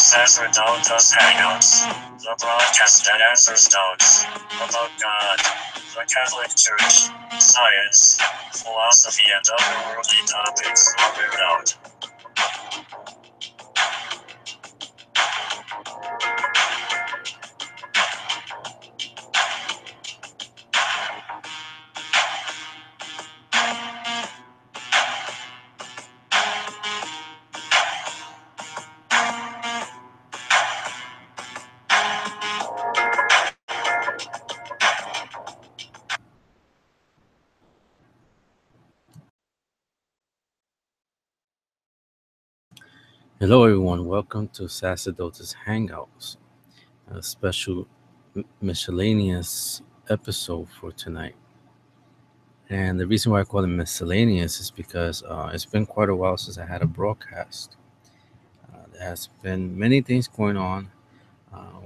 Sacerdotus Hangouts, the broadcast that answers doubts about God, the Catholic Church, science, philosophy, and otherworldly topics all aired out. Hello, everyone. Welcome to Sacerdotus Hangouts, a special miscellaneous episode for tonight. And the reason why I call it miscellaneous is because it's been quite a while since I had a broadcast. There has been many things going on,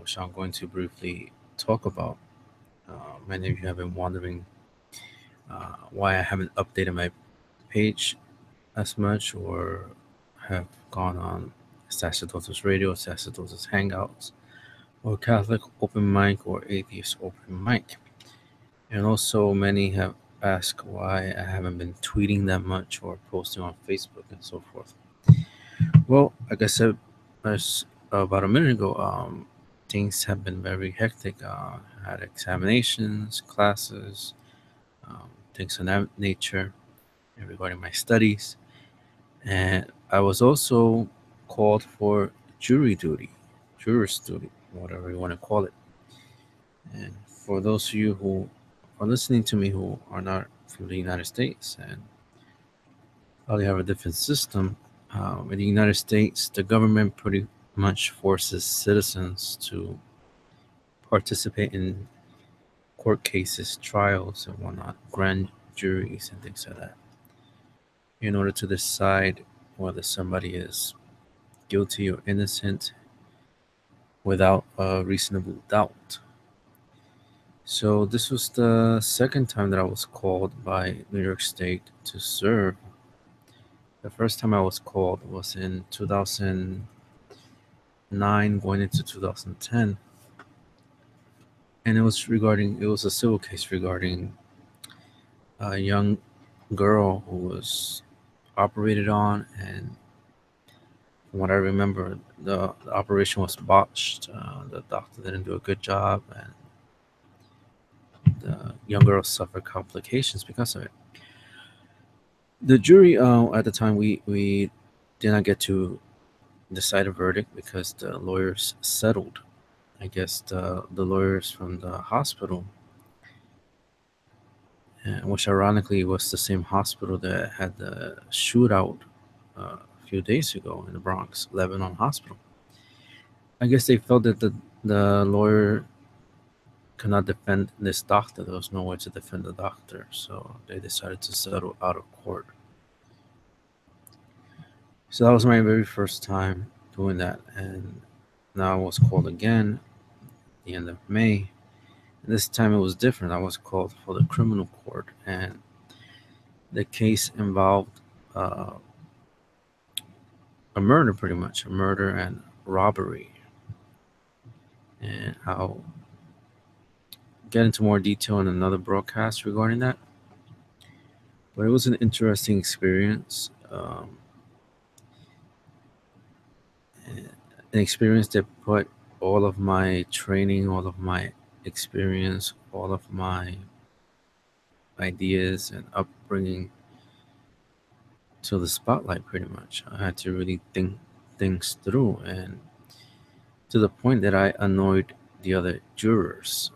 which I'm going to briefly talk about. Many of you have been wondering why I haven't updated my page as much or have gone on Sacerdotus Radio, Sacerdotus Hangouts, or Catholic open mic or atheist open mic. And also, many have asked why I haven't been tweeting that much or posting on Facebook and so forth. Well, like I said about a minute ago, things have been very hectic. I had examinations, classes, things of that nature regarding my studies. And I was also called for jury duty, juror's duty, whatever you want to call it. And for those of you who are listening to me who are not from the United States and probably have a different system, in the United States, the government pretty much forces citizens to participate in court cases, trials, and whatnot, grand juries, and things like that, in order to decide whether somebody is guilty or innocent without a reasonable doubt. So this was the second time that I was called by New York State to serve. The first time I was called was in 2009, going into 2010, and it was a civil case regarding a young girl who was operated on, and from what I remember, the operation was botched. The doctor didn't do a good job, and the young girl suffered complications because of it. The jury, at the time, we did not get to decide a verdict because the lawyers settled. I guess the lawyers from the hospital, which ironically was the same hospital that had the shootout a few days ago in the Bronx, Lebanon Hospital. I guess they felt that the lawyer could not defend this doctor. There was no way to defend the doctor, so they decided to settle out of court. So that was my very first time doing that, and now I was called again at the end of May. And this time it was different. I was called for the criminal court, and the case involved uh, a murder, pretty much a murder and robbery. And I'll get into more detail in another broadcast regarding that. But it was an interesting experience. An experience that put all of my training, all of my experience, all of my ideas and upbringing to the spotlight pretty much. I had to really think things through, and to the point that I annoyed the other jurors.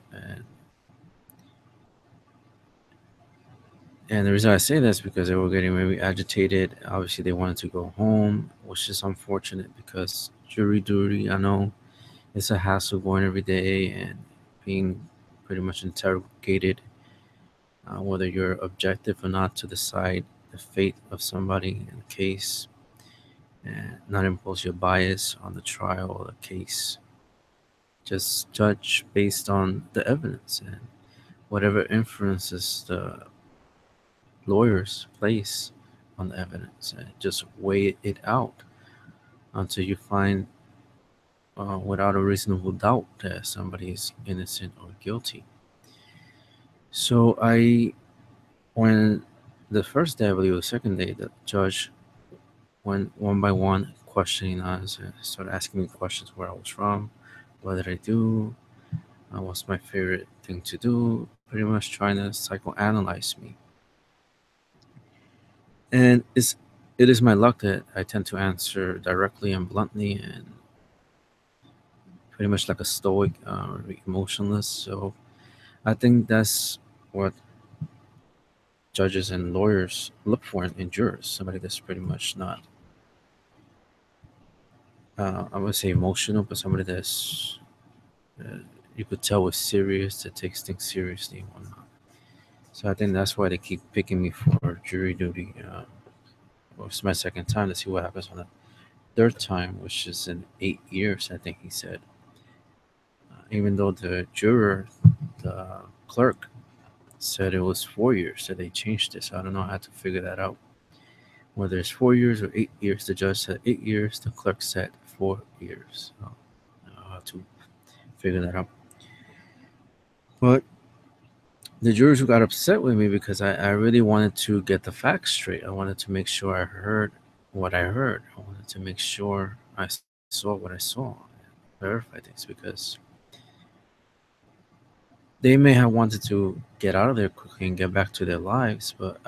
And the reason I say that is because they were getting very agitated. Obviously, they wanted to go home, which is unfortunate because jury duty, I know, it's a hassle going every day and being pretty much interrogated, whether you're objective or not, to decide the fate of somebody in a case and not impose your bias on the trial or the case. Just judge based on the evidence and whatever inferences the lawyers place on the evidence, and just weigh it out until you find without a reasonable doubt that somebody is innocent or guilty. So when the first day, I believe, the second day, the judge went one by one questioning us and started asking me questions where I was from, what did I do, what's my favorite thing to do, pretty much trying to psychoanalyze me. And it is my luck that I tend to answer directly and bluntly and pretty much like a stoic, emotionless. So I think that's what judges and lawyers look for in jurors. Somebody that's pretty much not, I would say emotional, but somebody that's uh, you could tell was serious, that takes things seriously and whatnot. So I think that's why they keep picking me for jury duty. Well, it's my second time to see what happens on the third time, which is in 8 years, I think he said. Even though the juror, the clerk, said it was 4 years, so they changed it. So I don't know how to figure that out. Whether it's 4 years or 8 years, the judge said 8 years, the clerk said 4 years. So I'll have to figure that out. But the jurors who got upset with me because I really wanted to get the facts straight. I wanted to make sure I heard what I heard. I wanted to make sure I saw what I saw, verify things because they may have wanted to get out of there quickly and get back to their lives, but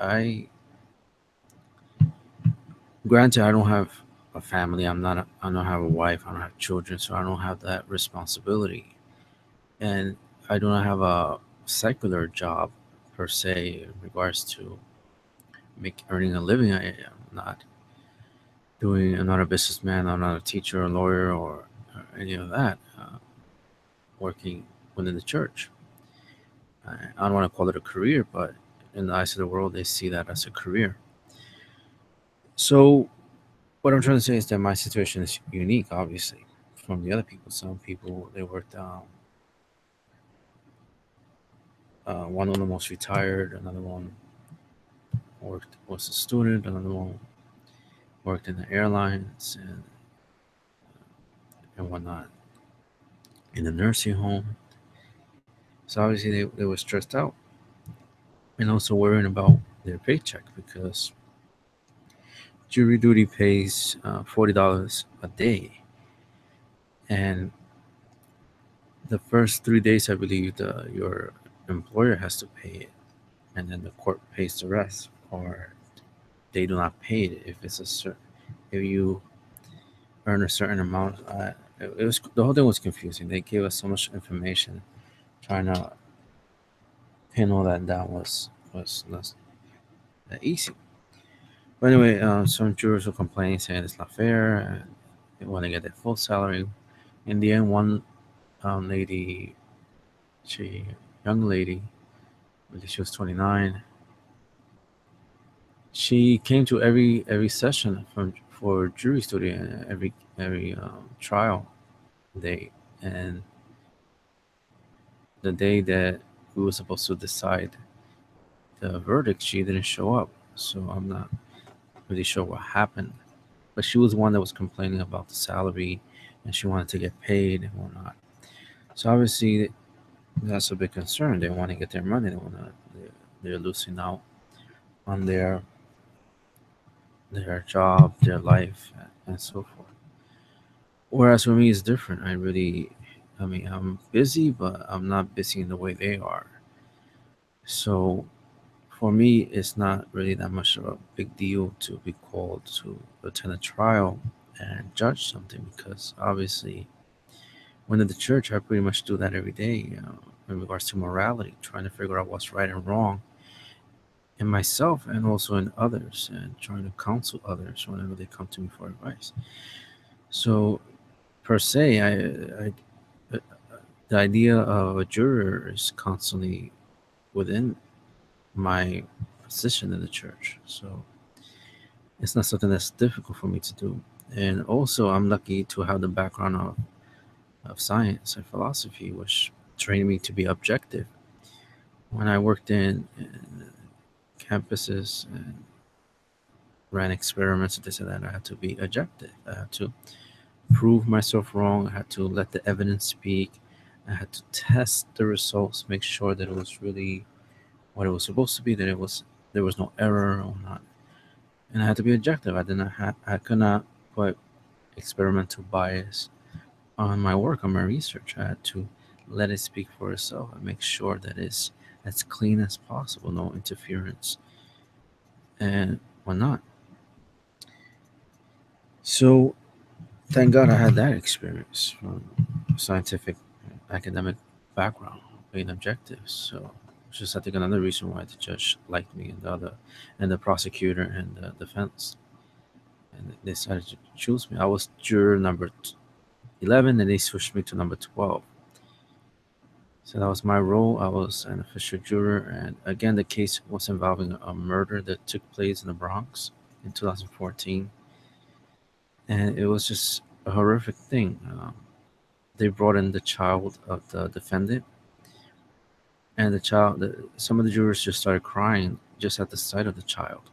granted, I don't have a family. I don't have a wife. I don't have children, so I don't have that responsibility, and I do not have a secular job per se in regards to make earning a living. I am not doing. I'm not a businessman. I'm not a teacher, or lawyer, or any of that. Working within the church. I don't want to call it a career, but in the eyes of the world, they see that as a career. So what I'm trying to say is that my situation is unique, obviously, from the other people. Some people they worked. One of them was retired. Another one worked was a student. Another one worked in the airlines and whatnot in the nursing home. So obviously they were stressed out and also worrying about their paycheck because jury duty pays $40 a day, and the first 3 days I believe your employer has to pay it, and then the court pays the rest, or they do not pay it if it's a certain if you earn a certain amount. It was the whole thing was confusing. They gave us so much information. Trying to pin all that down was not that easy. But anyway, some jurors were complaining, saying it's not fair, and they want to get their full salary. In the end, one lady, she young lady, I believe she was 29. She came to every session for jury study and every trial day, and the day that we were supposed to decide the verdict, she didn't show up. So I'm not really sure what happened. But she was one that was complaining about the salary, and she wanted to get paid and whatnot. So obviously that's a big concern. They want to get their money. They're losing out on their job, their life, and so forth. Whereas for me, it's different. I mean, I'm busy, but I'm not busy in the way they are. So for me, it's not really that much of a big deal to be called to attend a trial and judge something because obviously, when in the church, I pretty much do that every day, in regards to morality, trying to figure out what's right and wrong in myself and also in others, and trying to counsel others whenever they come to me for advice. So per se, uh, the idea of a juror is constantly within my position in the church. So it's not something that's difficult for me to do. And also, I'm lucky to have the background of science and philosophy, which trained me to be objective. When I worked in campuses and ran experiments and this and that, I had to be objective. I had to prove myself wrong. I had to let the evidence speak. I had to test the results, make sure that it was really what it was supposed to be, that it was there was no error or not. And I had to be objective. I could not put experimental bias on my work, on my research. I had to let it speak for itself and make sure that it's as clean as possible, no interference and whatnot. So thank God I had that experience from scientific academic background, being objective. So it's just I think another reason why the judge liked me and the prosecutor and the defense, and they decided to choose me. I was juror number 11, and they switched me to number 12. So that was my role. I was an official juror, and again, the case was involving a murder that took place in the Bronx in 2014, and it was just a horrific thing. They brought in the child of the defendant, and some of the jurors just started crying just at the sight of the child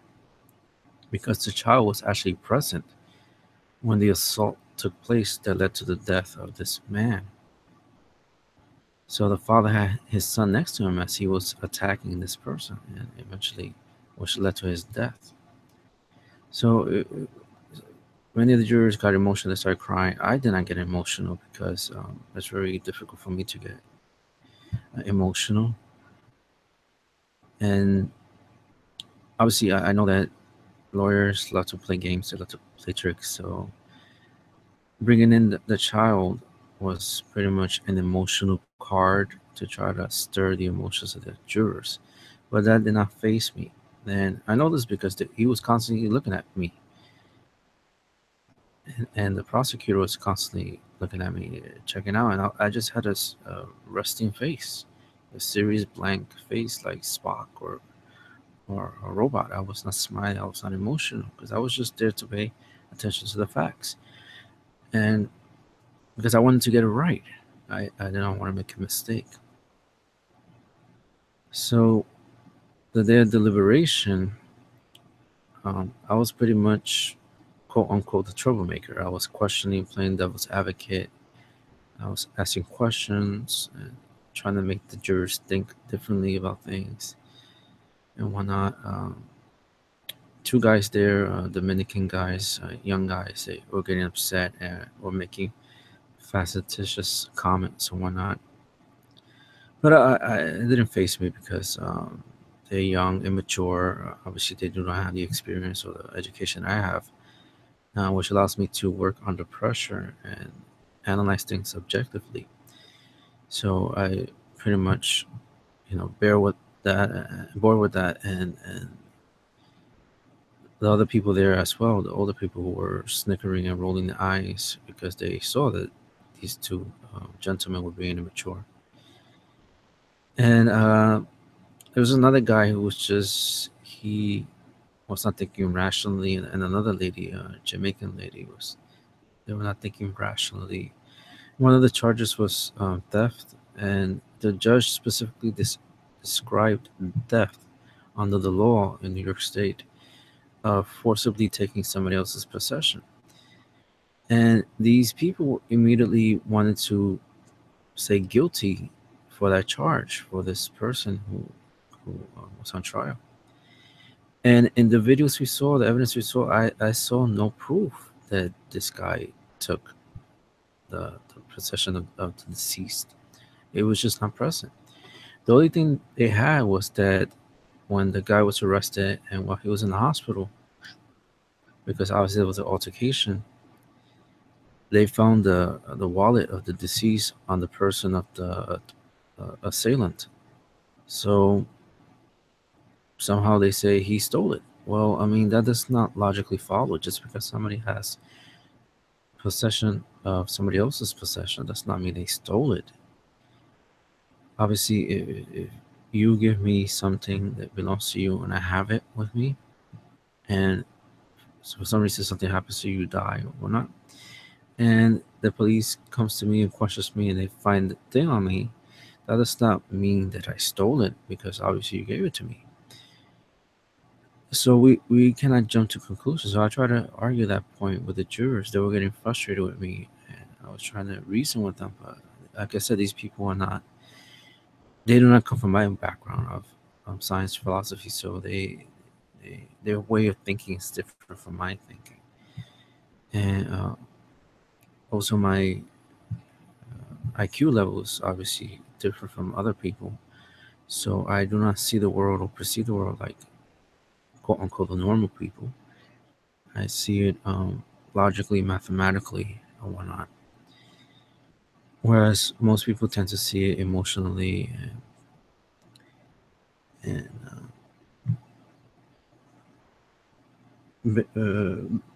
because the child was actually present when the assault took place that led to the death of this man. So the father had his son next to him as he was attacking this person, and eventually, which led to his death. So many of the jurors got emotional. They started crying. I did not get emotional because it's very difficult for me to get emotional. And obviously, I know that lawyers love to play games. They love to play tricks. So bringing in the child was pretty much an emotional card to try to stir the emotions of the jurors. But that did not faze me. And I know this because he was constantly looking at me, and the prosecutor was constantly looking at me, checking out, and I just had this resting face, a serious blank face like Spock or a robot. I was not smiling. I was not emotional because I was just there to pay attention to the facts, and because I wanted to get it right. I didn't want to make a mistake. So the day of deliberation, I was pretty much quote unquote the troublemaker. I was questioning, playing devil's advocate. I was asking questions and trying to make the jurors think differently about things and whatnot. Two guys there, Dominican guys, young guys, they were getting upset and were making facetious comments and whatnot. But it didn't faze me because they're young, immature. Obviously, they do not have the experience or the education I have, which allows me to work under pressure and analyze things objectively. So I pretty much, bear with that, bore with that, and the other people there as well, the older people who were snickering and rolling their eyes because they saw that these two gentlemen were being immature. And there was another guy who was just he was not thinking rationally, and another lady, a Jamaican lady, was they were not thinking rationally. One of the charges was theft, and the judge specifically described theft under the law in New York State of forcibly taking somebody else's possession. And these people immediately wanted to say guilty for that charge for this person who was on trial. And in the videos we saw, the evidence we saw, I saw no proof that this guy took the possession of the deceased. It was just not present. The only thing they had was that when the guy was arrested and while he was in the hospital, because obviously there was an altercation, they found the wallet of the deceased on the person of the assailant. So somehow they say he stole it. Well, I mean, that does not logically follow. Just because somebody has possession of somebody else's possession does not mean they stole it. Obviously, if you give me something that belongs to you and I have it with me, and so for some reason something happens to you, you die or not, and the police comes to me and questions me and they find the thing on me, that does not mean that I stole it because obviously you gave it to me. So we cannot jump to conclusions. So I try to argue that point with the jurors. They were getting frustrated with me, and I was trying to reason with them. But like I said, these people are not. They do not come from my background of science philosophy, so their way of thinking is different from my thinking, and also my IQ level is obviously different from other people. So I do not see the world or perceive the world like quote unquote the normal people. I see it logically, mathematically, and whatnot. Whereas most people tend to see it emotionally and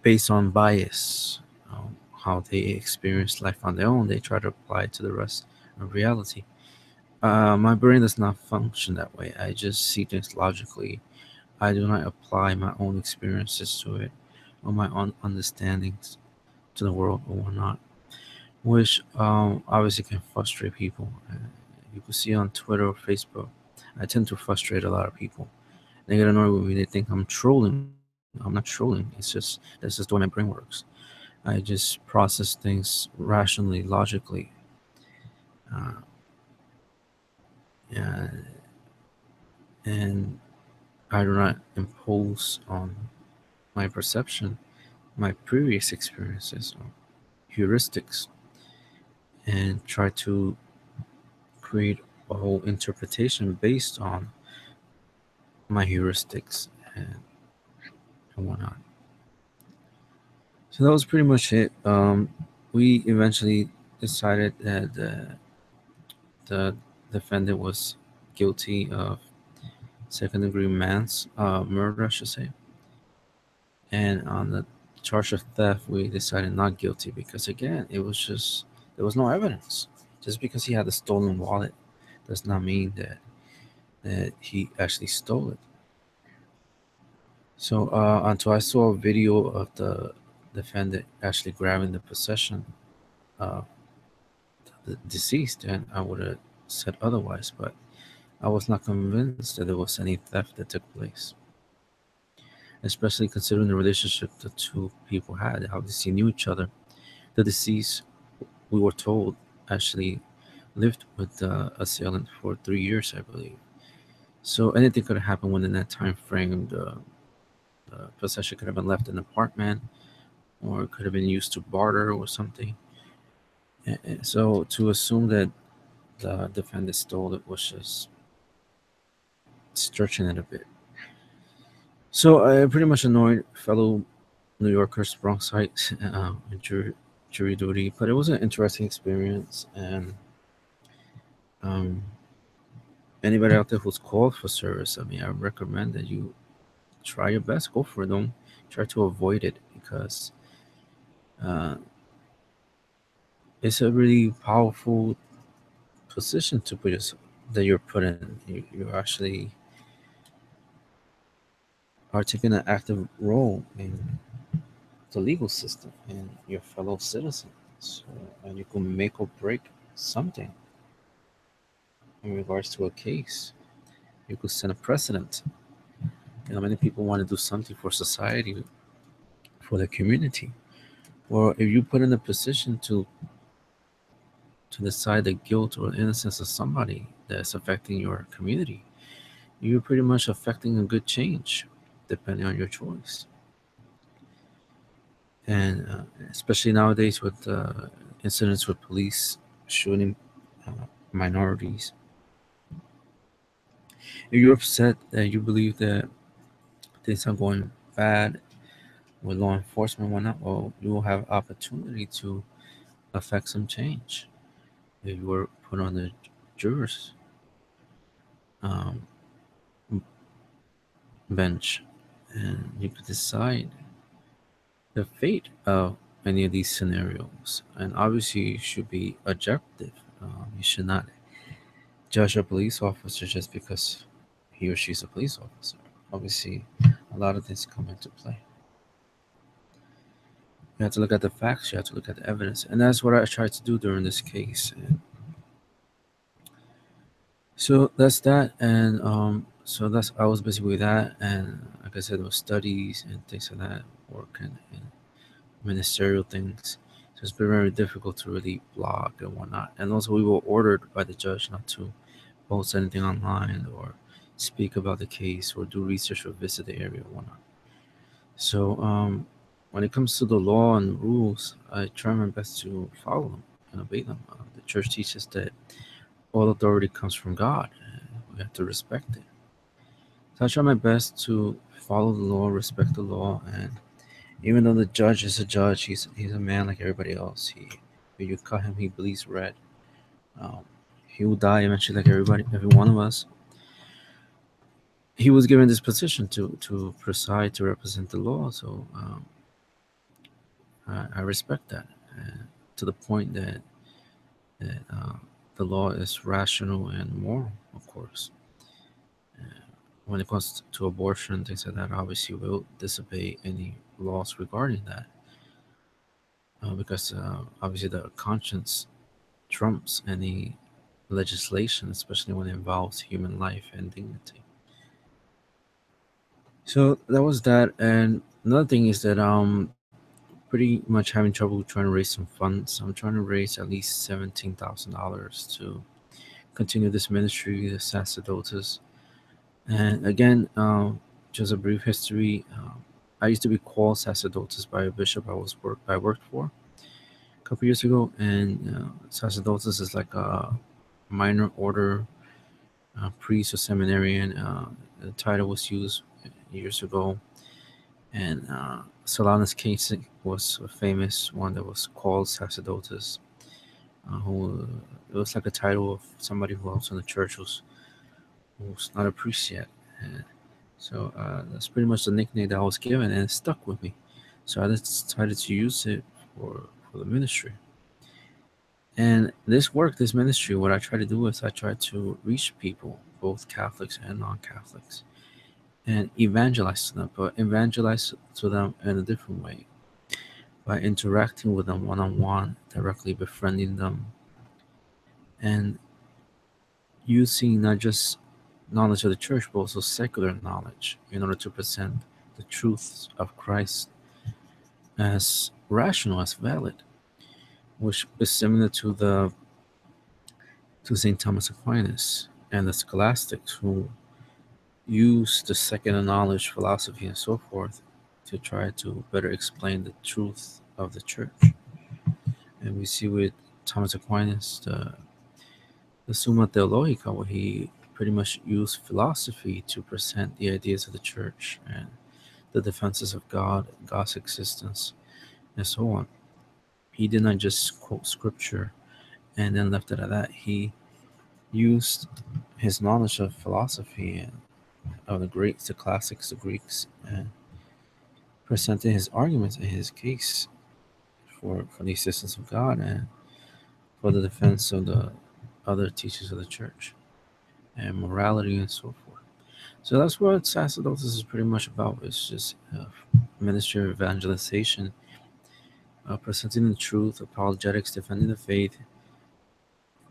based on bias, how they experience life on their own, they try to apply it to the rest of reality. My brain does not function that way. I just see things logically. I do not apply my own experiences to it or my own understandings to the world or whatnot, which obviously can frustrate people. You can see on Twitter or Facebook, I tend to frustrate a lot of people. They get annoyed with me. They think I'm trolling. I'm not trolling. That's just the way my brain works. I just process things rationally, logically, uh, and, and I do not impose on my perception my previous experiences or heuristics and try to create a whole interpretation based on my heuristics and whatnot. So that was pretty much it. We eventually decided that the defendant was guilty of second degree murder, I should say. And on the charge of theft, we decided not guilty because, again, it was just, there was no evidence. Just because he had a stolen wallet does not mean that he actually stole it. So until I saw a video of the defendant actually grabbing the possession of the deceased, and I would have said otherwise, but I was not convinced that there was any theft that took place, especially considering the relationship the two people had, how they knew each other. The deceased, we were told, actually lived with the assailant for 3 years, I believe. So anything could have happened within that time frame. The possession could have been left in an apartment, or it could have been used to barter or something. So to assume that the defendant stole it was just stretching it a bit. So I pretty much annoyed fellow New Yorkers, Bronxites, with jury duty, but it was an interesting experience. And um, anybody out there who's called for service, I mean, I recommend that you try your best, go for it. Don't try to avoid it because uh, it's a really powerful position to put yourself that you're put in. You actually are taking an active role in the legal system and your fellow citizens. So, and you can make or break something in regards to a case. You could set a precedent. Many people want to do something for society, for the community. Or if you put in a position to decide the guilt or innocence of somebody that's affecting your community, you're pretty much affecting a good change, depending on your choice. And especially nowadays with incidents with police shooting minorities, if you're upset that you believe that things are going bad with law enforcement and whatnot, well, you will have opportunity to affect some change if you were put on the jurors um, bench, and you could decide the fate of any of these scenarios. And obviously, you should be objective. You should not judge a police officer just because he or she's a police officer. Obviously, a lot of things come into play. You have to look at the facts. You have to look at the evidence, and that's what I tried to do during this case. And so that's that. And So that's I was busy with that, and like I said, there was studies and things like that, work and ministerial things. So it's been very difficult to really blog and whatnot. And also, we were ordered by the judge not to post anything online or speak about the case or do research or visit the area or whatnot. So when it comes to the law and rules, I try my best to follow them and obey them. The church teaches that all authority comes from God. And we have to respect it. So I try my best to follow the law, respect the law, and even though the judge is a judge, he's a man like everybody else. If you cut him, he bleeds red. Um, he will die eventually, like every one of us. He was given this position to preside, to represent the law. So I respect that to the point that the law is rational and moral, of course. When it comes to abortion, things like that, obviously we'll disobey any laws regarding that because obviously the conscience trumps any legislation, especially when it involves human life and dignity. So that was that, and another thing is that pretty much having trouble trying to raise some funds. I'm trying to raise at least $17,000 to continue this ministry, the Sacerdotus. And again, just a brief history. I used to be called Sacerdotus by a bishop I worked for a couple years ago, and Sacerdotus is like a minor order priest or seminarian. The title was used years ago, and Solana's case was a famous one that was called Sacerdotus. Who it was like a title of somebody who helps in the church who's not a priest yet. And so that's pretty much the nickname that I was given, and it stuck with me. So I decided to use it for the ministry. And this work, this ministry, what I try to do is I try to reach people, both Catholics and non-Catholics, and evangelize to them, but evangelize to them in a different way by interacting with them one on one, directly befriending them, and using not just knowledge of the church, but also secular knowledge in order to present the truths of Christ as rational, as valid, which is similar to Saint Thomas Aquinas and the scholastics who use the secular knowledge, philosophy, and so forth to try to better explain the truth of the church. And we see with Thomas Aquinas the Summa Theologica, where he pretty much used philosophy to present the ideas of the church and the defenses of God, God's existence, and so on. He did not just quote scripture and then left it at that. He used his knowledge of philosophy and of the Greeks, the classics, the Greeks, and presented his arguments and his case for the existence of God and for the defense of the other teachings of the church and morality and so forth. So that's what sacerdotes is pretty much about. It's just ministry of evangelization, presenting the truth, apologetics, defending the faith,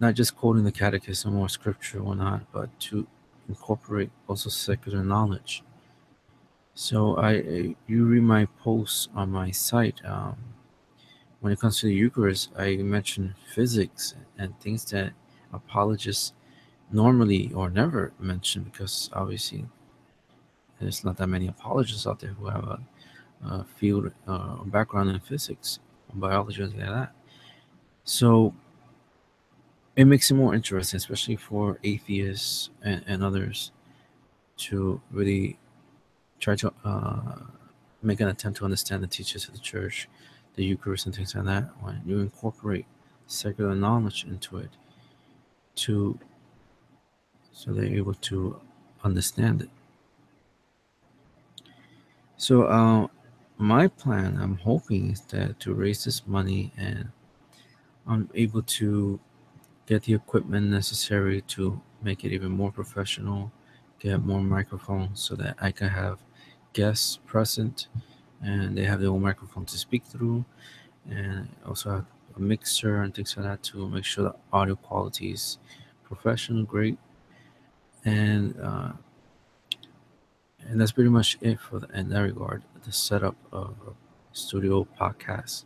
not just quoting the catechism or scripture or not, but to incorporate also secular knowledge. So you read my posts on my site. When it comes to the Eucharist, I mention physics and things that apologists normally or never mention because obviously there's not that many apologists out there who have a field background in physics, biology, and things like that. So it makes it more interesting, especially for atheists and others, to really try to make an attempt to understand the teachings of the church, the Eucharist, and things like that. When you incorporate secular knowledge into it, to so they're able to understand it. So my plan, I'm hoping, is that to raise this money and I'm able to get the equipment necessary to make it even more professional, get more microphones so that I can have guests present and they have their own microphone to speak through, and also have a mixer and things like that to make sure the audio quality is professional, great, and And that's pretty much it in that regard, the setup of a studio podcast.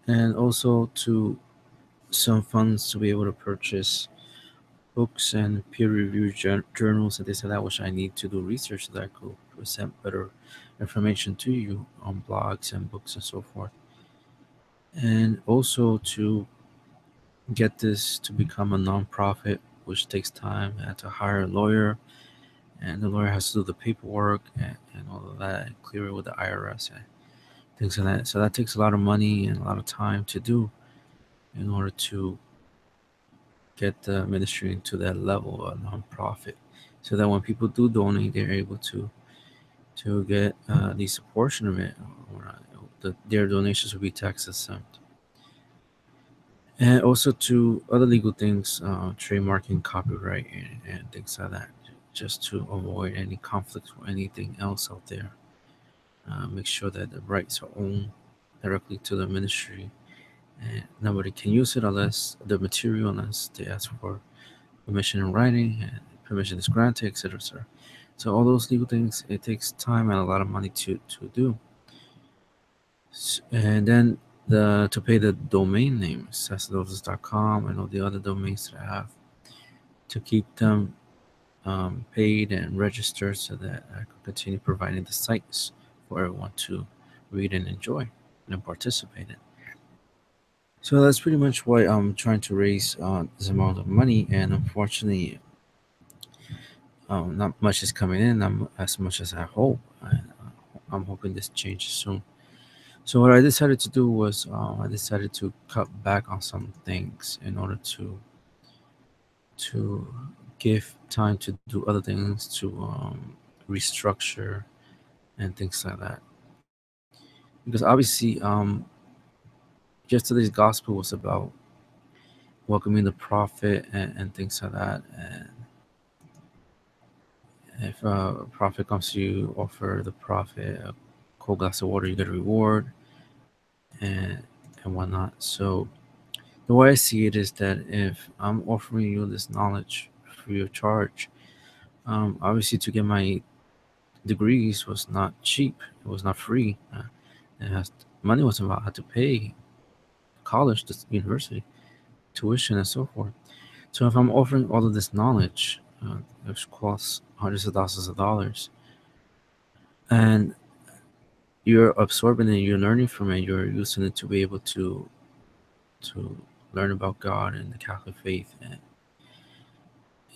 And also to some funds to be able to purchase books and peer-reviewed journals and this and that, which I need to do research so that I could present better information to you on blogs and books and so forth. And also to get this to become a nonprofit, which takes time. I had to hire a lawyer, and the lawyer has to do the paperwork and all of that, and clear it with the IRS and things like that. So that takes a lot of money and a lot of time to do in order to get the ministry into that level of nonprofit, so that when people do donate, they're able to get at least a portion of it, or their donations will be tax exempt. And also to other legal things, trademarking, copyright, and things like that, just to avoid any conflicts or anything else out there. Make sure that the rights are owned directly to the ministry, and nobody can use it unless the material, unless they ask for permission in writing and permission is granted, etc., etc. So all those legal things, it takes time and a lot of money to do. And then to pay the domain name, sacerdotus.com, and all the other domains that I have, to keep them paid and registered so that I can continue providing the sites for everyone to read and enjoy and participate in. So that's pretty much why I'm trying to raise this amount of money, and unfortunately, not much is coming in as much as I hope. I'm hoping this changes soon. So what I decided to do was I decided to cut back on some things in order to give time to do other things, to restructure and things like that. Because obviously, yesterday's gospel was about welcoming the prophet and things like that. And if a prophet comes to you, offer the prophet a cold glass of water, you get a reward and and whatnot. So the way I see it is that if I'm offering you this knowledge free of charge, obviously to get my degrees was not cheap. It was not free. It has money was involved. I had to pay college, the university, tuition, and so forth. So if I'm offering all of this knowledge, which costs hundreds of thousands of dollars, and you're absorbing it, you're learning from it, you're using it to be able to learn about God and the Catholic faith. And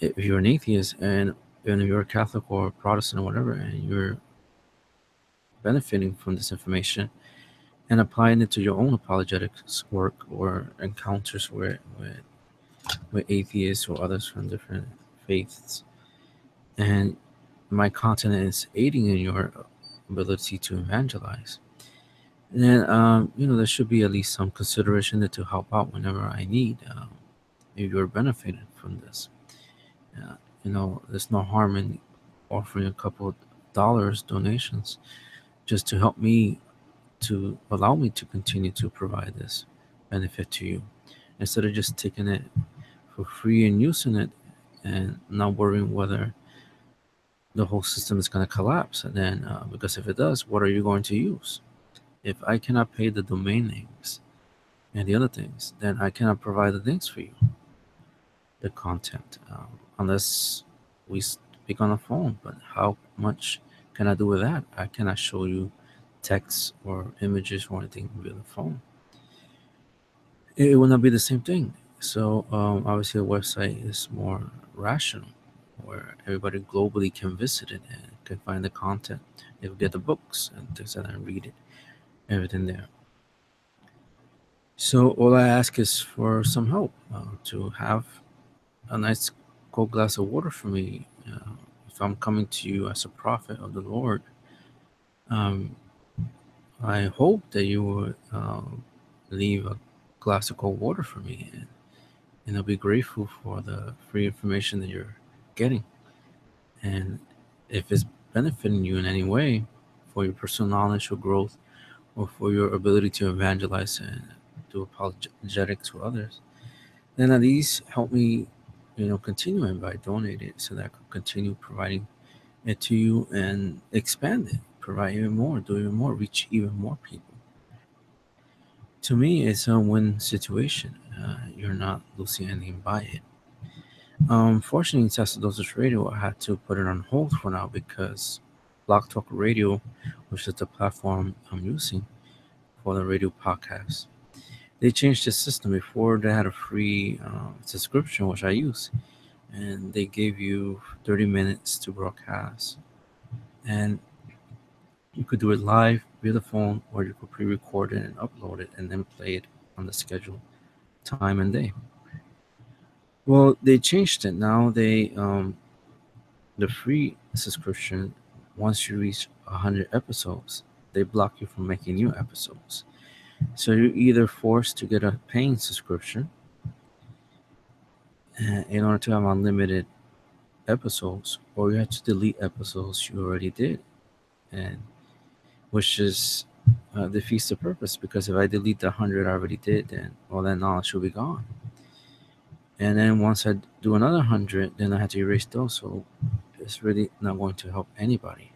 if you're an atheist and you're a Catholic or Protestant or whatever, and you're benefiting from this information and applying it to your own apologetics work or encounters with atheists or others from different faiths, and my content is aiding in your ability to evangelize, then there should be at least some consideration to help out whenever I need. If you're benefiting from this, uh, there's no harm in offering a couple of dollars donations just to help me, to allow me to continue to provide this benefit to you, instead of just taking it for free and using it and not worrying whether the whole system is going to collapse. And then, because if it does, what are you going to use? If I cannot pay the domain names and the other things, then I cannot provide the things for you, the content, unless we speak on the phone. But how much can I do with that? I cannot show you text or images or anything via the phone. It will not be the same thing. So obviously, a website is more rational, where everybody globally can visit it and can find the content. They will get the books and things like that and read it, everything there. So all I ask is for some help, to have a nice cold glass of water for me. If I'm coming to you as a prophet of the Lord, um, I hope that you would leave a glass of cold water for me, and I'll be grateful for the free information that you're getting. And if it's benefiting you in any way for your personal knowledge or growth, or for your ability to evangelize and do apologetic to others, then at least help me, continuing by donating so that I can continue providing it to you and expand it, provide even more, do even more, reach even more people. To me, it's a win situation. You're not losing anything by it. Fortunately, Sacerdotus Radio, I had to put it on hold for now because Block Talk Radio, which is the platform I'm using for the radio podcast, they changed the system. Before they had a free subscription, which I use, and they gave you 30 minutes to broadcast, and you could do it live via the phone, or you could pre-record it and upload it and then play it on the scheduled time and day. Well, they changed it now. The free subscription, once you reach 100 episodes, they block you from making new episodes. So you're either forced to get a paying subscription in order to have unlimited episodes, or you have to delete episodes you already did, and which is defeats the purpose, because if I delete the 100 I already did, then all that knowledge will be gone. And then once I do another 100, then I have to erase those. So it's really not going to help anybody.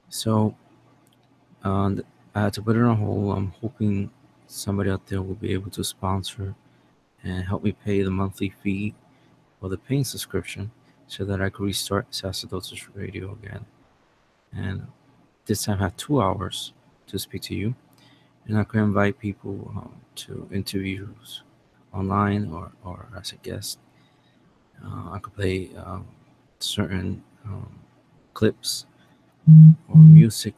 So I had to put it on hold. I'm hoping somebody out there will be able to sponsor and help me pay the monthly fee or the paying subscription so that I could restart Sacerdotus Radio again. And this time I have 2 hours to speak to you. And I could invite people to interviews online or as a guest. I could play certain clips or music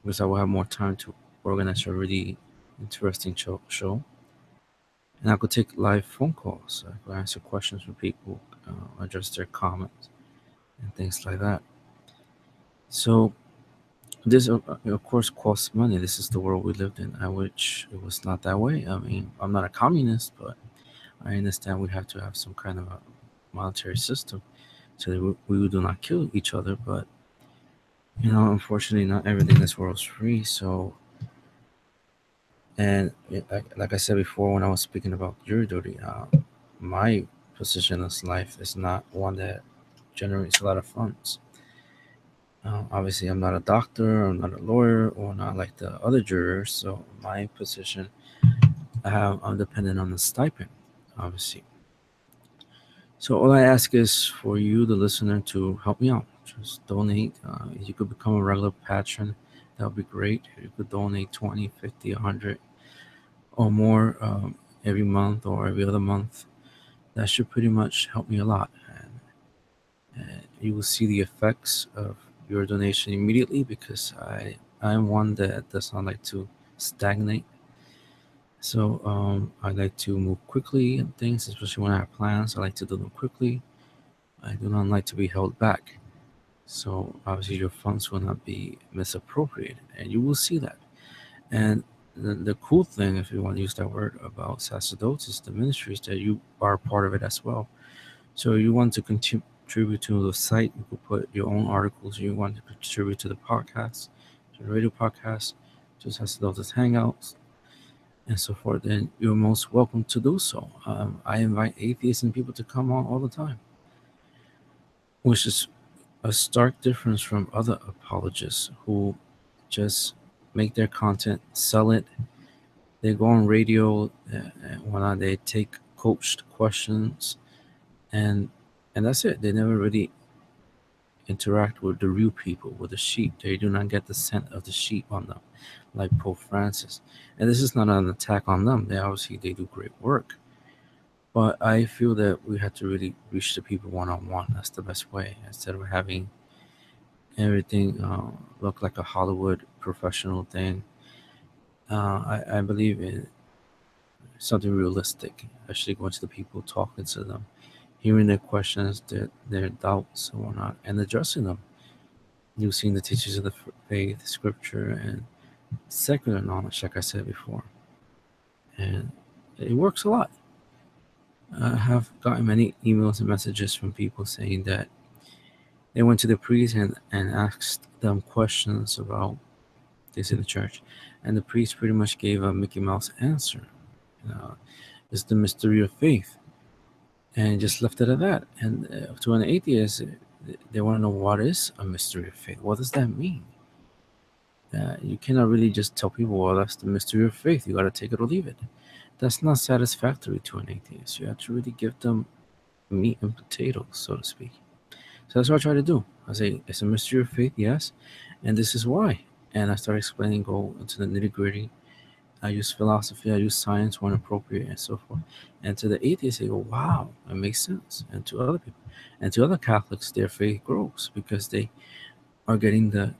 because I will have more time to organize a really interesting show. And I could take live phone calls. I could answer questions from people, address their comments, and things like that. So this, of course, costs money. This is the world we lived in. I wish it was not that way. I mean, I'm not a communist, but I understand we have to have some kind of a monetary system so that we do not kill each other. But unfortunately, not everything in this world is free. So, and like I said before, when I was speaking about jury duty, my position in life is not one that generates a lot of funds. Obviously, I'm not a doctor, I'm not a lawyer, or not like the other jurors. So my position, I'm dependent on the stipend, obviously. So all I ask is for you, the listener, to help me out. Just donate. You could become a regular patron. That would be great. You could donate 20, 50, 100 or more every month or every other month. That should pretty much help me a lot. And you will see the effects of your donation immediately, because I'm one that does not like to stagnate. So I like to move quickly and things, especially when I have plans. I like to do them quickly. I do not like to be held back. So obviously your funds will not be misappropriated, and you will see that. And the cool thing, if you want to use that word, about Sacerdotus, the ministry, is that you are part of it as well. So you want to contribute to the site, you could put your own articles. You want to contribute to the podcast, to the radio podcast, to Sacerdotus Hangouts, and so forth, then you're most welcome to do so. I invite atheists and people to come on all the time, which is a stark difference from other apologists who just make their content, sell it. They go on radio, and whatnot. They take coached questions, and that's it. They never really interact with the real people, with the sheep. They do not get the scent of the sheep on them, like Pope Francis. And this is not an attack on them. They do great work. But I feel that we have to really reach the people one-on-one. That's the best way, instead of having everything look like a Hollywood professional thing. I believe in something realistic, actually going to the people, talking to them, hearing their questions, their doubts and whatnot, and addressing them using the teachings of the faith, scripture, and secular knowledge, like I said before. And it works a lot. I have gotten many emails and messages from people saying that they went to the priest and asked them questions about this in the church, and the priest pretty much gave a Mickey Mouse answer. It's the mystery of faith. and just left it at that. And to an atheist, they want to know what is a mystery of faith. What does that mean? You cannot really just tell people, well, that's the mystery of faith. You got to take it or leave it. That's not satisfactory to an atheist. You have to really give them meat and potatoes, so to speak. So that's what I try to do. I say, it's a mystery of faith, yes, and this is why. And I start explaining, go into the nitty gritty. I use philosophy, I use science when appropriate, and so forth. And to the atheists, they go, wow, it makes sense. And to other people, and to other Catholics, their faith grows because they are getting the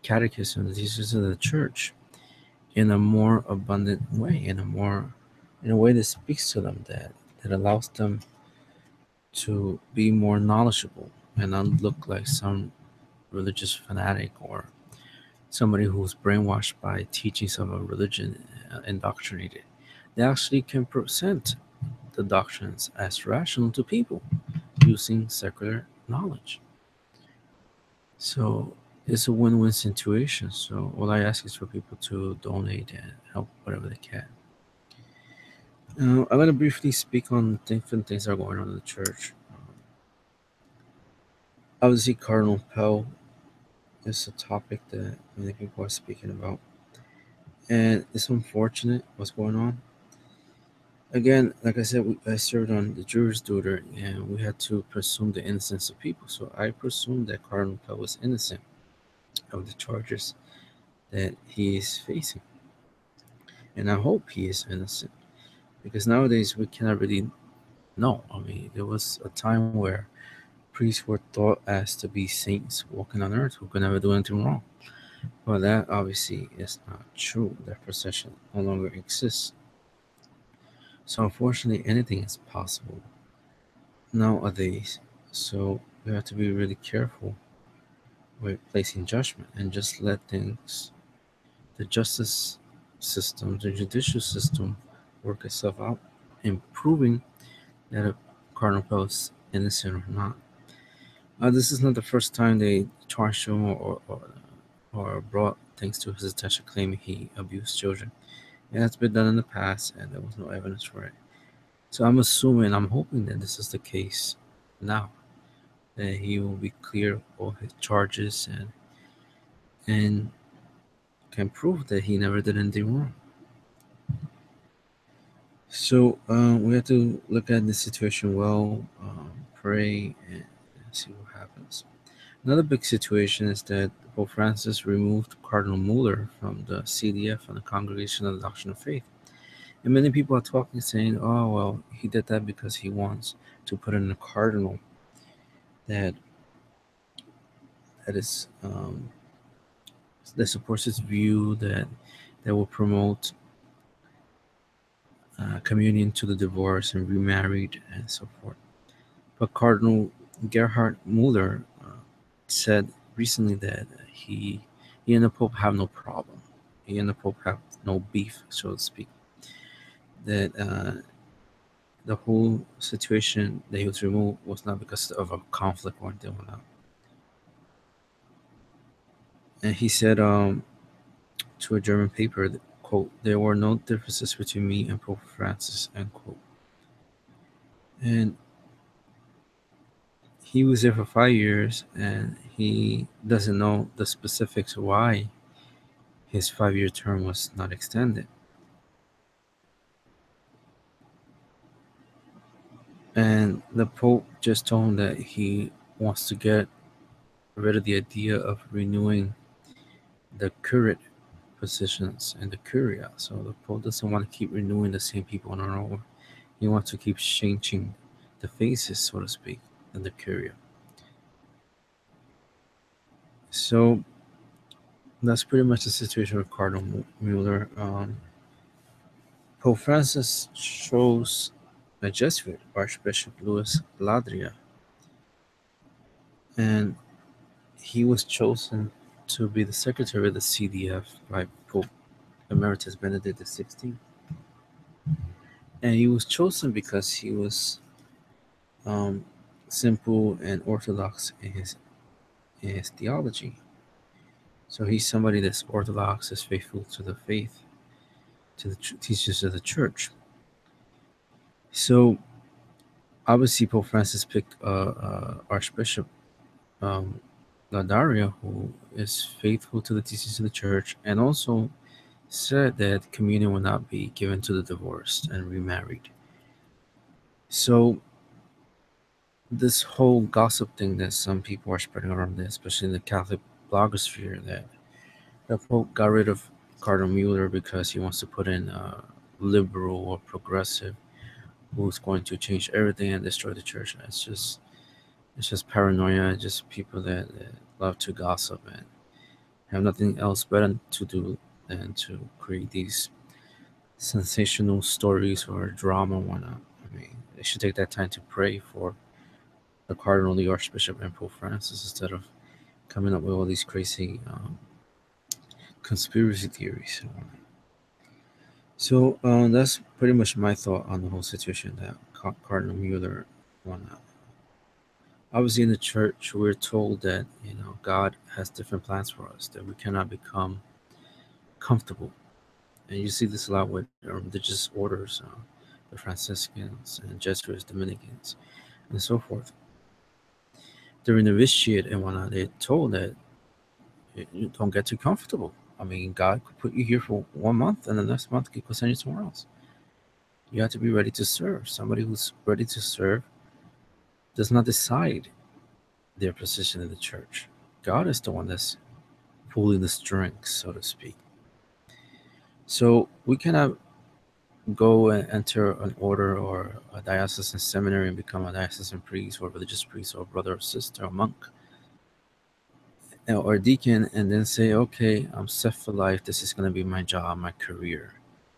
catechism, the teachings of the church, in a more abundant way, in a way that speaks to them, that allows them to be more knowledgeable and not look like some religious fanatic or somebody who's brainwashed by teachings of a religion, indoctrinated. They actually can present the doctrines as rational to people using secular knowledge. So it's a win-win situation. So all I ask is for people to donate and help whatever they can. I'm going to briefly speak on different things that are going on in the church. Obviously, Cardinal Pell is a topic that many people are speaking about, and it's unfortunate what's going on. Again, like I said, I served on the juris duty, and we had to presume the innocence of people. So I presumed that Cardinal Pell was innocent of the charges that he is facing, and I hope he is innocent because nowadays we cannot really know. I mean, there was a time where priests were thought as to be saints walking on earth who could never do anything wrong. Well, that obviously is not true. That procession no longer exists. So, unfortunately, anything is possible nowadays. So, we have to be really careful with placing judgment and just let things, the justice system, the judicial system, work itself out in proving that a Cardinal Pell is innocent or not. This is not the first time they charged him or brought things to his attention claiming he abused children. It has been done in the past and there was no evidence for it. So I'm assuming, I'm hoping that this is the case now, that he will be clear of all his charges and can prove that he never did anything wrong. So we have to look at the situation well, pray, and see what happens. Another big situation is that Pope Francis removed Cardinal Muller from the CDF and the Congregation of the Doctrine of Faith. And many people are talking, saying, "Oh, well, he did that because he wants to put in a cardinal that that is that supports his view that will promote communion to the divorced and remarried and so forth." But Cardinal Gerhard Muller said recently that he and the Pope have no problem. He and the Pope have no beef, so to speak. That the whole situation that he was removed was not because of a conflict or anything like that. And he said to a German paper, quote, "There were no differences between me and Pope Francis," end quote. And he was there for 5 years, and he doesn't know the specifics why his 5 year term was not extended. And the Pope just told him that he wants to get rid of the idea of renewing the curate positions in the Curia. So the Pope doesn't want to keep renewing the same people on and over. He wants to keep changing the faces, so to speak, in the Curia. So that's pretty much the situation with Cardinal Mueller. Pope Francis chose a Jesuit, Archbishop Louis Ladria, and he was chosen to be the secretary of the CDF by Pope Emeritus Benedict XVI. And he was chosen because he was um, simple and orthodox in his theology. So he's somebody that's orthodox, is faithful to the faith, to the teachings of the church. So Obviously, Pope Francis picked Archbishop um, Ladaria, who is faithful to the teachings of the church, and also said that communion will not be given to the divorced and remarried. So this whole gossip thing that some people are spreading around, there, especially in the Catholic blogosphere, that the Pope got rid of Cardinal Mueller because he wants to put in a liberal or progressive who's going to change everything and destroy the church. It's just paranoia. Just people that love to gossip and have nothing else better to do than to create these sensational stories or drama and whatnot. I mean, they should take that time to pray for the Cardinal, the Archbishop, and Pope Francis instead of coming up with all these crazy conspiracy theories. So that's pretty much my thought on the whole situation that Cardinal Mueller whatnot. Obviously, in the church, we're told that God has different plans for us, that we cannot become comfortable, and you see this a lot with religious orders, the Franciscans and Jesuits, Dominicans, and so forth. During the novitiate and whatnot, they're told that you don't get too comfortable. I mean, God could put you here for 1 month, and the next month He could send you somewhere else. You have to be ready to serve. Somebody who's ready to serve does not decide their position in the church. God is the one that's pulling the strings, so to speak. So we cannot go and enter an order or a diocesan seminary and become a diocesan priest or religious priest or brother or sister or monk or deacon and then say, okay, I'm set for life. This is going to be my job, my career.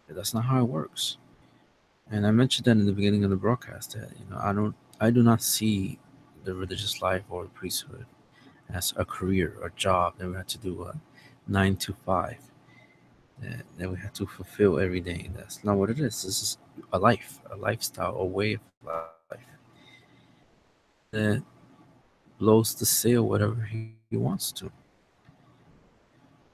That's not how it works. And I mentioned that in the beginning of the broadcast that I do not see the religious life or priesthood as a career or job that we have to do a 9 to 5 that we have to fulfill every day. That's not what it is. This is a life, a lifestyle, a way of life that blows the sail whatever he wants to.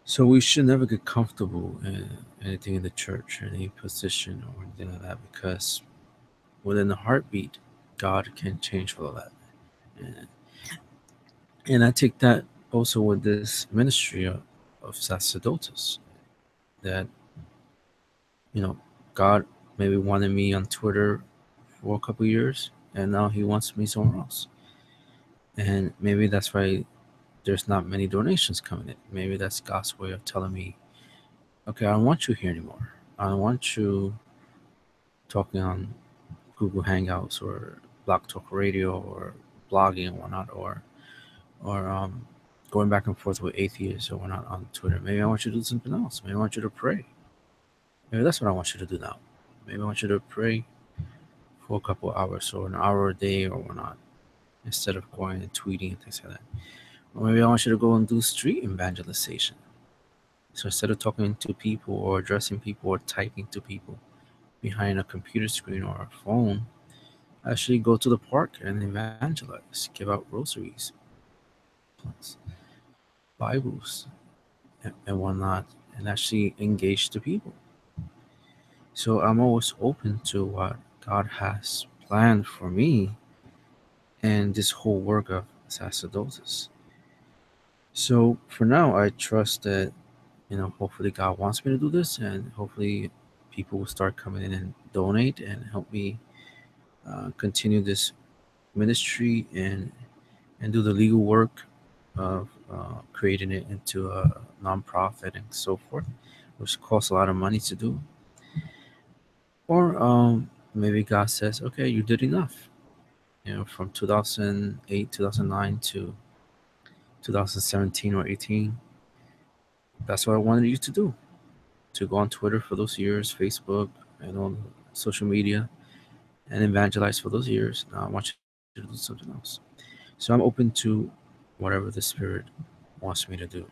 So we should never get comfortable in anything in the church, any position or anything like that, because within a heartbeat, God can change all of that. And I take that also with this ministry of Sacerdotus, that, you know, God maybe wanted me on Twitter for a couple years, and now He wants me somewhere else. And maybe that's why there's not many donations coming in. Maybe that's God's way of telling me, okay, I don't want you here anymore. I don't want you talking on Google Hangouts or Blog Talk Radio or blogging and whatnot, or going back and forth with atheists or whatnot on Twitter. Maybe I want you to do something else. Maybe I want you to pray. Maybe that's what I want you to do now. Maybe I want you to pray for a couple hours or an hour a day or whatnot, instead of going and tweeting and things like that. Or maybe I want you to go and do street evangelization. So instead of talking to people or addressing people or typing to people behind a computer screen or a phone, actually go to the park and evangelize, give out rosaries, pamphlets, Bibles, and whatnot, and actually engage the people. So I'm always open to what God has planned for me and this whole work of sacerdotes. So for now, I trust that hopefully God wants me to do this, and hopefully people will start coming in and donate and help me continue this ministry and do the legal work of creating it into a nonprofit and so forth, which costs a lot of money to do. Or maybe God says, okay, you did enough. From 2008, 2009 to 2017 or 18, that's what I wanted you to do. To go on Twitter for those years, Facebook, and on social media, and evangelize for those years. Now I want you to do something else. So I'm open to whatever the Spirit wants me to do.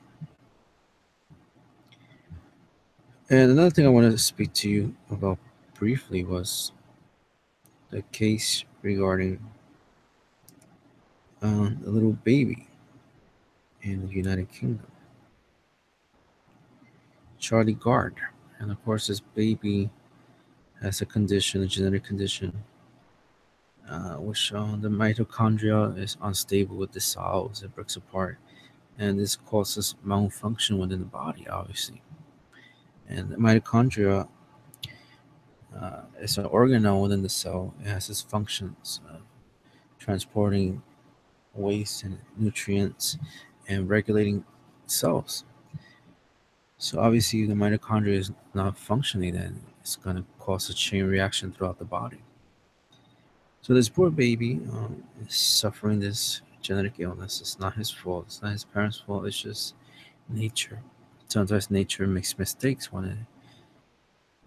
And another thing I wanted to speak to you about briefly was the case regarding a little baby in the United Kingdom, Charlie Gard. And of course, this baby has a condition, a genetic condition which the mitochondria is unstable, it dissolves, it breaks apart, and this causes malfunction within the body, obviously. And the mitochondria is an organelle within the cell. It has its functions of transporting waste and nutrients and regulating cells. So obviously, the mitochondria is not functioning, then it's going to cause a chain reaction throughout the body. So this poor baby is suffering this genetic illness. It's not his fault. It's not his parents' fault. It's just nature. Sometimes nature makes mistakes when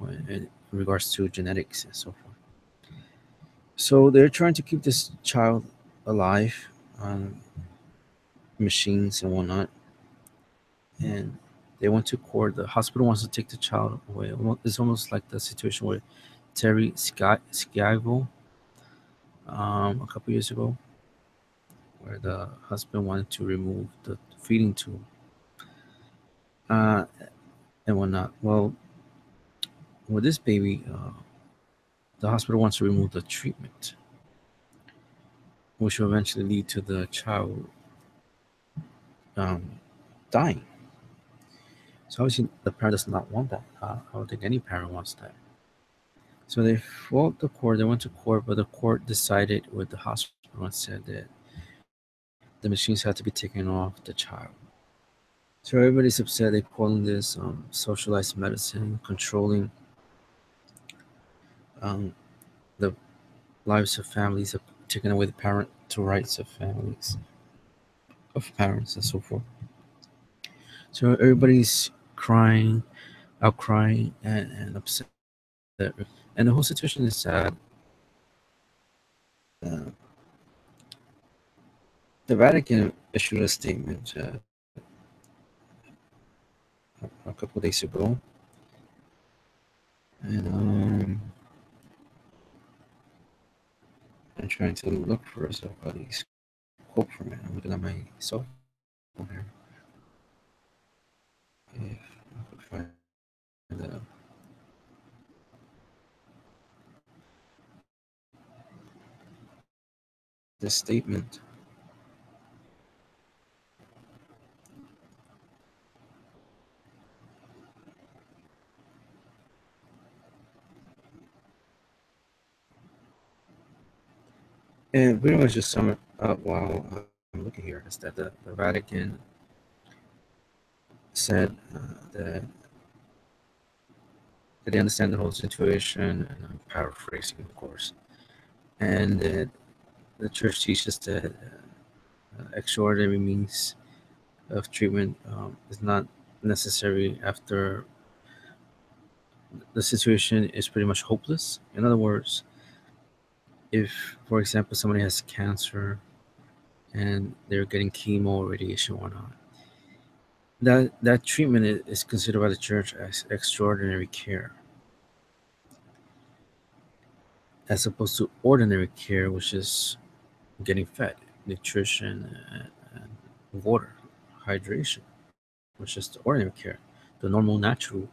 in regards to genetics and so forth. So they're trying to keep this child alive on machines and whatnot, and they went to court. The hospital wants to take the child away. It's almost like the situation with Terry Schiavo a couple years ago, where the husband wanted to remove the feeding tube uh, and whatnot. Well, with this baby, the hospital wants to remove the treatment, which will eventually lead to the child um, dying. So obviously, the parent does not want that. I don't think any parent wants that. So they fought the court. They went to court, but the court decided with the hospital and said that the machines had to be taken off the child. So everybody's upset. They're calling this socialized medicine, controlling um, the lives of families, of taking away the parental rights of families, of parents, and so forth. So everybody's crying, outcrying, and upset. And the whole situation is sad. Uh, the Vatican issued a statement a couple days ago, and I'm trying to look for somebody's quote from it. I'm looking at my cell phone here. If I could find the statement. And pretty much just sum it up while I'm looking here is that the Vatican said that they understand the whole situation, and I'm paraphrasing, of course, and that the church teaches that extraordinary means of treatment is not necessary after the situation is pretty much hopeless. In other words, if, for example, somebody has cancer and they're getting chemo or radiation or whatnot, that treatment is considered by the church as extraordinary care, as opposed to ordinary care, which is getting fed, nutrition, and water, hydration, which is the ordinary care, the normal, natural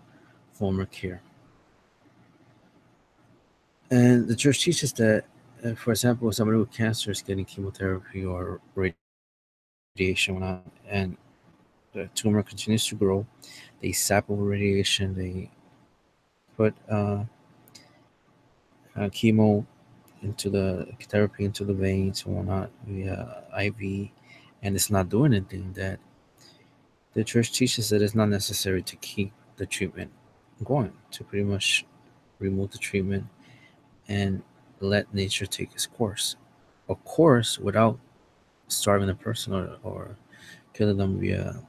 form of care. And the church teaches that, for example, somebody with cancer is getting chemotherapy or radiation, and the tumor continues to grow. They sap over radiation. They put chemo into the therapy into the veins and whatnot via IV, and it's not doing anything. That the church teaches that it's not necessary to keep the treatment going, to pretty much remove the treatment and let nature take its course. Of course, without starving the person or killing them via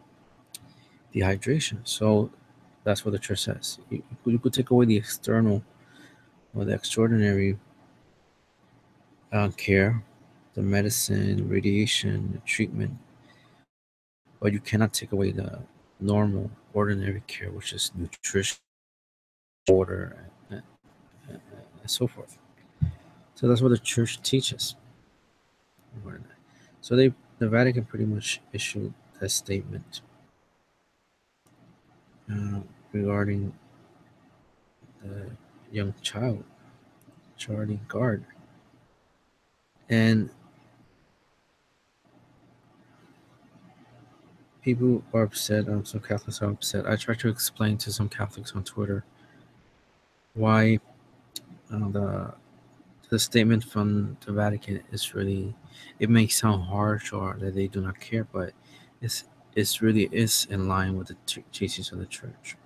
dehydration. So that's what the church says. You could take away the external or the extraordinary care, the medicine, radiation, the treatment, but you cannot take away the normal, ordinary care, which is nutrition, water, and, and so forth. So that's what the church teaches. So the Vatican pretty much issued that statement regarding the young child, Charlie Gard. And people are upset. Some Catholics are upset. I try to explain to some Catholics on Twitter why the statement from the Vatican is really, it may sound harsh or that they do not care, but it's it's really is in line with the teachings of the Church.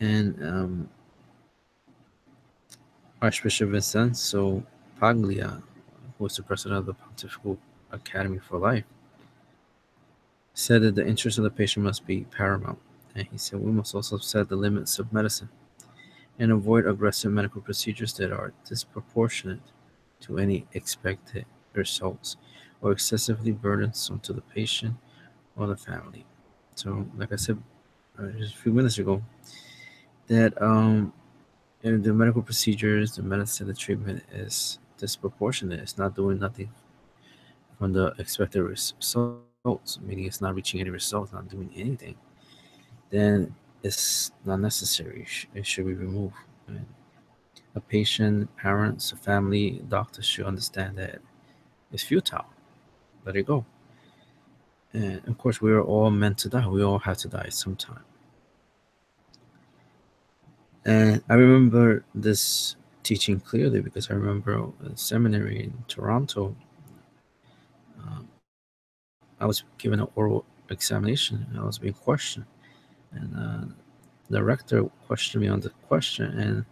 And Archbishop Vincenzo Paglia, who was the president of the Pontifical Academy for Life, said that the interest of the patient must be paramount. And he said we must also set the limits of medicine and avoid aggressive medical procedures that are disproportionate to any expected results or excessively burdensome to the patient or the family. So, like I said just a few minutes ago, that the medical procedures, the medicine, the treatment is disproportionate. It's not doing nothing from the expected results, meaning it's not reaching any results, not doing anything. Then it's not necessary. It should be removed. And a patient, parents, a family, doctors should understand that it's futile. Let it go. And of course, we are all meant to die. We all have to die sometime. And I remember this teaching clearly because I remember a seminary in Toronto. I was given an oral examination and I was being questioned. And the rector questioned me on the question, and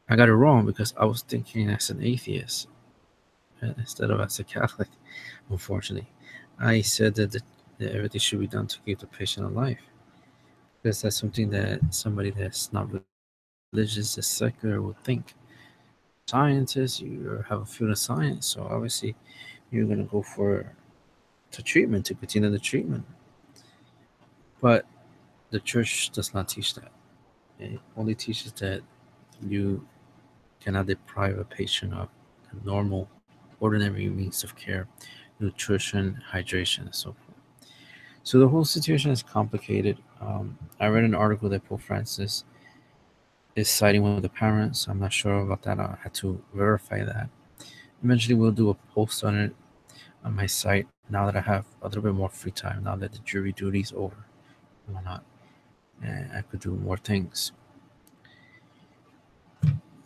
I got it wrong because I was thinking as an atheist instead of as a Catholic, unfortunately. I said that everything should be done to keep the patient alive because that's something that somebody that's not religious, that's secular, would think. Scientist, you have a field of science, so obviously you're gonna go for to treatment to continue the treatment. But the church does not teach that. It only teaches that you cannot deprive a patient of the normal, ordinary means of care, nutrition, hydration, and so forth. So the whole situation is complicated. I read an article that Pope Francis is siding with the parents. I'm not sure about that. I had to verify that. Eventually, we'll do a post on it on my site now that I have a little bit more free time, now that the jury duty is over and whatnot. And I could do more things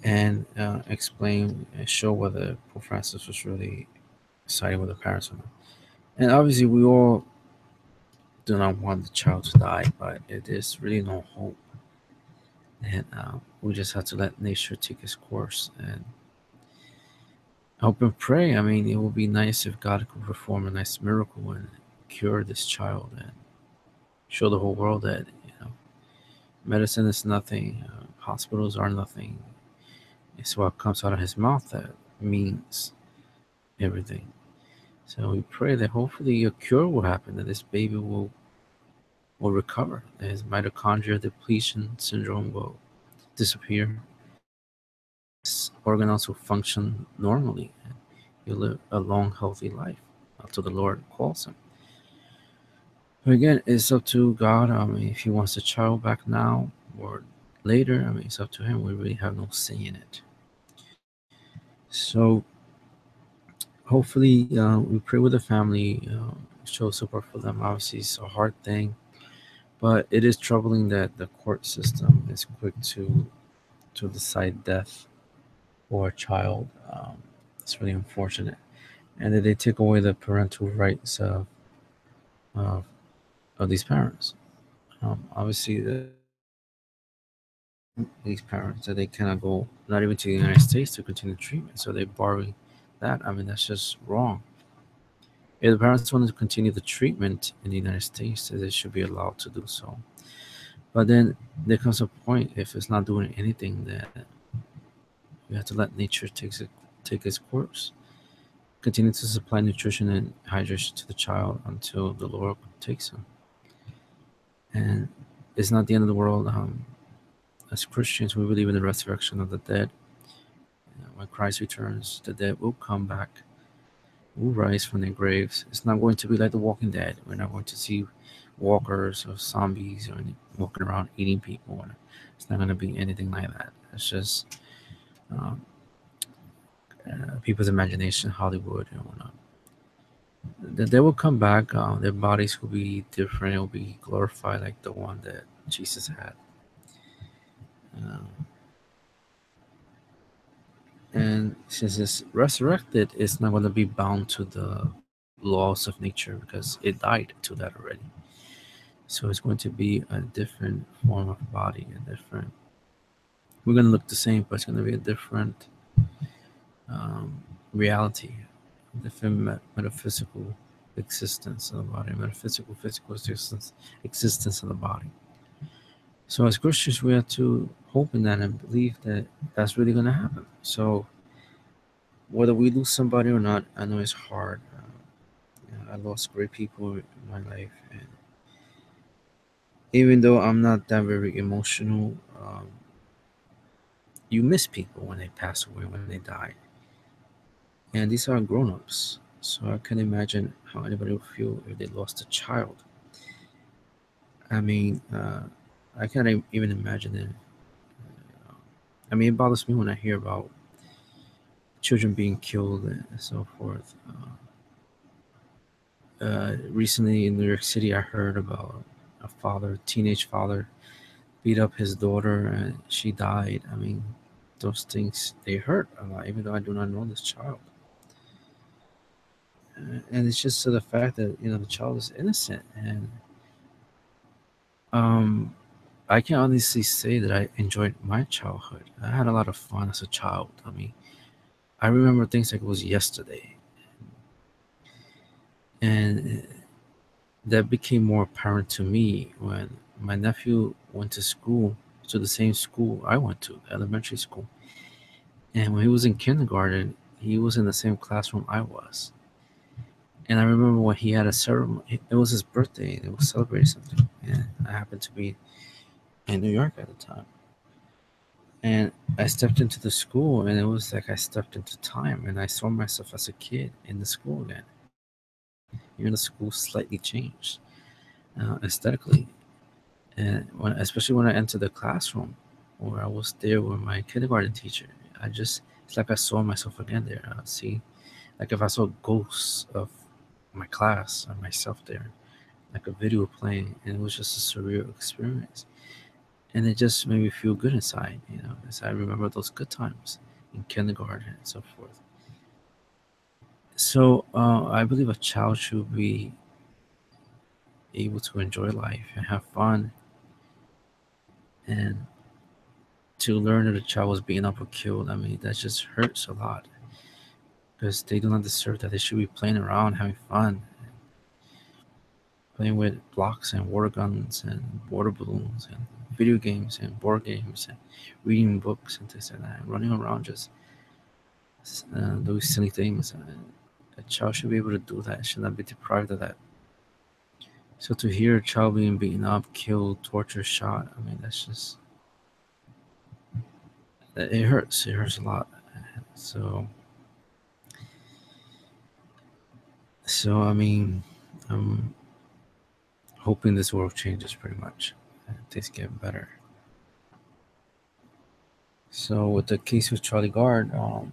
and explain and show whether Pope Francis was really siding with the parents or not. And obviously, we all do not want the child to die, but it is really no hope. And we just have to let nature take its course and hope and pray. I mean, it would be nice if God could perform a nice miracle and cure this child and show the whole world that medicine is nothing, hospitals are nothing. It's what comes out of His mouth that means everything. So we pray that hopefully a cure will happen, that this baby will recover, that his mitochondria depletion syndrome will disappear, and his organelles will function normally, and he'll live a long, healthy life until the Lord calls him. But again, it's up to God. I mean, if He wants the child back now or later, I mean, it's up to Him. We really have no say in it. So hopefully, we pray with the family, show support for them. Obviously, it's a hard thing, but it is troubling that the court system is quick to decide death for a child. It's really unfortunate, and that they take away the parental rights of, of these parents. Obviously, these parents that they cannot go not even to the United States to continue treatment, so they're borrowing that. I mean, that's just wrong. If the parents want to continue the treatment in the United States, they should be allowed to do so. But then there comes a point if it's not doing anything that you have to let nature take its course. Continue to supply nutrition and hydration to the child until the Lord takes him. And it's not the end of the world. As Christians, we believe in the resurrection of the dead. When Christ returns, the dead will come back, will rise from their graves. It's not going to be like the Walking Dead. We're not going to see walkers or zombies or walking around eating people. It's not going to be anything like that. It's just um, people's imagination, Hollywood and whatnot. They will come back. Their bodies will be different. It will be glorified like the one that Jesus had. Uh, and since it's resurrected, it's not going to be bound to the laws of nature because it died to that already. So it's going to be a different form of body, a different. We're going to look the same, but it's going to be a different um, reality, different metaphysical existence of the body, metaphysical physical existence of the body. So as Christians, we have to hope in that and believe that that's really going to happen. So whether we lose somebody or not, I know it's hard. I lost great people in my life, and even though I'm not that very emotional, you miss people when they pass away, when they die, and these are grown-ups. So I can imagine how anybody would feel if they lost a child. I mean, I can't even imagine it. I mean, it bothers me when I hear about children being killed and so forth. Recently in New York City, I heard about a father, teenage father, beat up his daughter and she died. I mean, those things they hurt a lot, even though I do not know this child. And it's just to the fact that the child is innocent, and um, I can honestly say that I enjoyed my childhood. I had a lot of fun as a child. I mean, I remember things like it was yesterday, and that became more apparent to me when my nephew went to school, to the same school I went to, elementary school. And when he was in kindergarten, he was in the same classroom I was. And I remember when he had a ceremony, it was his birthday, and it was celebrating something. And I happened to be in New York at the time. And I stepped into the school, and it was like I stepped into time, and I saw myself as a kid in the school again. Even the school slightly changed aesthetically. And especially when I entered the classroom, where I was there with my kindergarten teacher, it's like I saw myself again there. See, like if I saw ghosts of my class or myself there, like a video playing, and it was just a surreal experience. And it just made me feel good inside, as I remember those good times in kindergarten and so forth. So I believe a child should be able to enjoy life and have fun, and to learn that a child was beaten up or killed. I mean, that just hurts a lot because they do not deserve that. They should be playing around, having fun, playing with blocks and water guns and water balloons and video games and board games and reading books and things like that, and running around just doing silly things. A child should be able to do that. Should not be deprived of that. So to hear a child being beaten up, killed, tortured, shot, I mean, that's just it hurts. It hurts a lot. So I mean, I'm hoping this world changes pretty much. Things get better. So with the case with Charlie Gard, I'm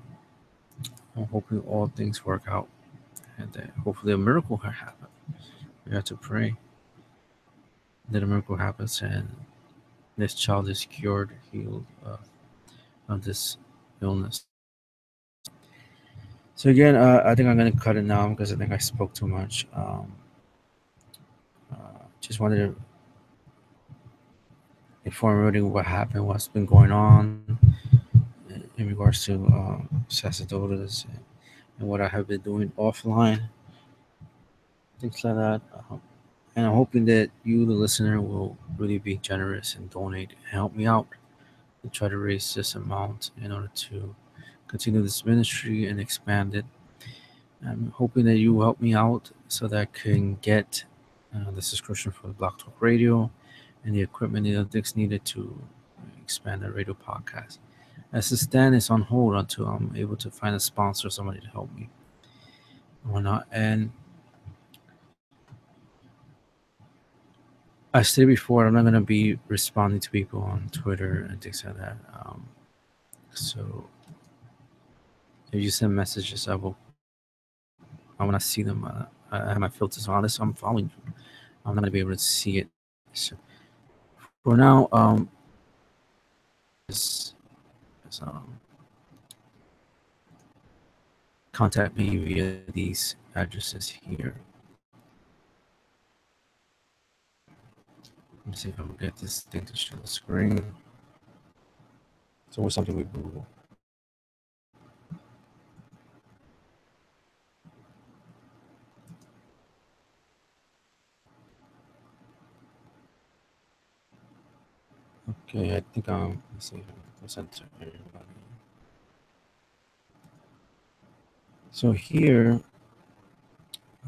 hoping all things work out, and that hopefully a miracle can happen. We have to pray that a miracle happens and this child is cured, healed of this illness. So again, I think I'm gonna cut it now because I think I spoke too much. Just wanted to inform everybody what happened, what's been going on in regards to Sacerdotus and what I have been doing offline, things like that. And I'm hoping that you, the listener, will really be generous and donate and help me out to try to raise this amount in order to continue this ministry and expand it. I'm hoping that you will help me out so that I can get the subscription for the Block Talk Radio and the equipment and the things needed to expand the radio podcast. As the stand is on hold until I'm able to find a sponsor, somebody to help me or not. And I said before, I'm not gonna be responding to people on Twitter and things like that. So If you send messages, I want to see them. I have my filters on this, so I'm following you. I'm not gonna be able to see it. So for now, is contact me via these addresses here. Let me see if I can get this thing to show the screen. So we're something with Google. Okay, I think let's see, let's enter everybody. So here,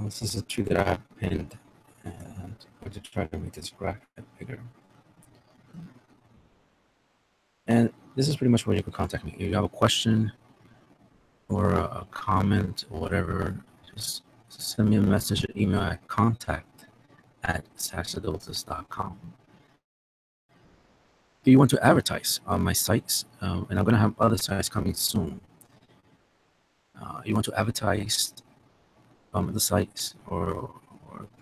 this is a tree that I have pinned, and I'm going to try to make this graphic bigger. And this is pretty much where you can contact me. If you have a question or a comment or whatever, just send me a message or email at contact@sacerdotus.com. If you want to advertise on my sites, and I'm going to have other sites coming soon, you want to advertise the sites or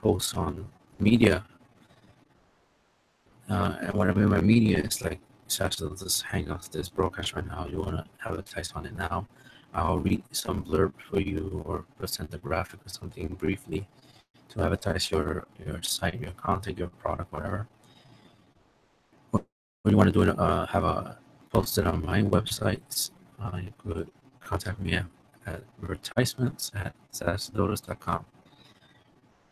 post on media, and what I mean by media is like Sacerdotus Hangouts, this broadcast right now. You want to advertise on it now. I'll read some blurb for you or present a graphic or something briefly to advertise your site, your content, your product, whatever. Or you want to do it, have a post it on my websites. You could contact me at advertisements@sacerdotus.com.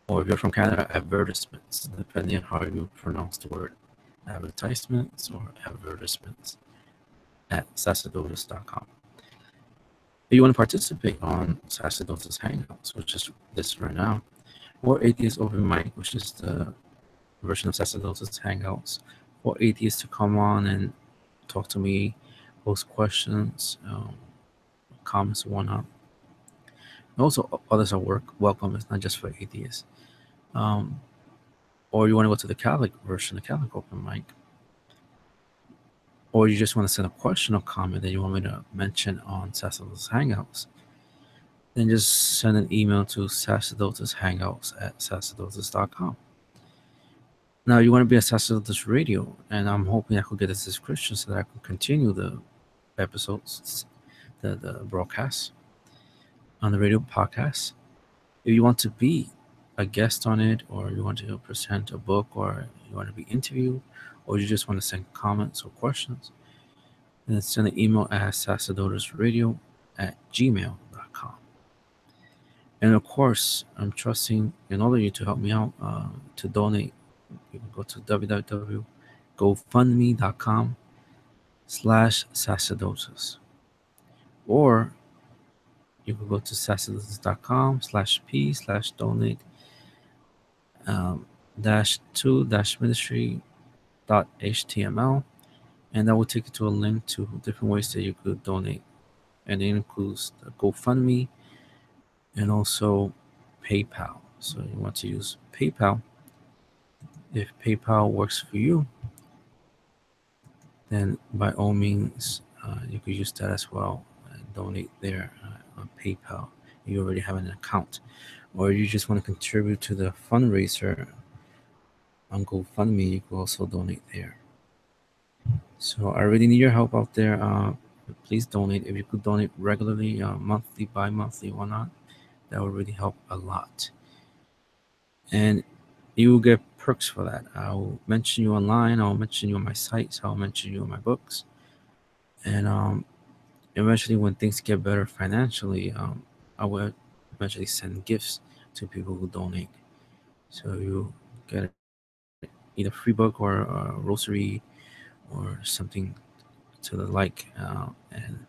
Or if you're from Canada, advertisements, depending on how you pronounce the word. Advertisements or advertisements at sacerdotus.com. If you want to participate on Sacerdotus Hangouts, which is this right now, or Atheist Open Mic, which is the version of Sacerdotus Hangouts, for atheists to come on and talk to me, post questions, comments, and whatnot. Also, others are welcome. It's not just for atheists. Or you want to go to the Catholic version, the Catholic Open Mic, or you just want to send a question or comment that you want me to mention on Sacerdotus Hangouts, then just send an email to sacerdotushangouts@sacerdotus.com. Now, you want to be a Sacerdotus Radio, and I'm hoping I could get a subscription so that I can continue the episodes, the broadcasts on the radio podcast. If you want to be a guest on it, or you want to present a book, or you want to be interviewed, or you just want to send comments or questions, then send an email at sacerdotusradio@gmail.com. And of course, I'm trusting in all of you to help me out to donate. You can go to www.gofundme.com/sacerdotus, or you can go to sacerdotus.com/p/donate -2-ministry.html, and that will take you to a link to different ways that you could donate, and it includes the GoFundMe and also PayPal. So you want to use PayPal. If PayPal works for you, then by all means you could use that as well and donate there on PayPal if you already have an account, or you just want to contribute to the fundraiser on GoFundMe, you can also donate there. So I really need your help out there. Please donate. If you could donate regularly, monthly, bi-monthly, whatnot, that would really help a lot. And you will get perks for that. I'll mention you online. I'll mention you on my sites. I'll mention you on my books. And eventually, when things get better financially, I will eventually send gifts to people who donate. So you get either free book or a rosary or something to the like, and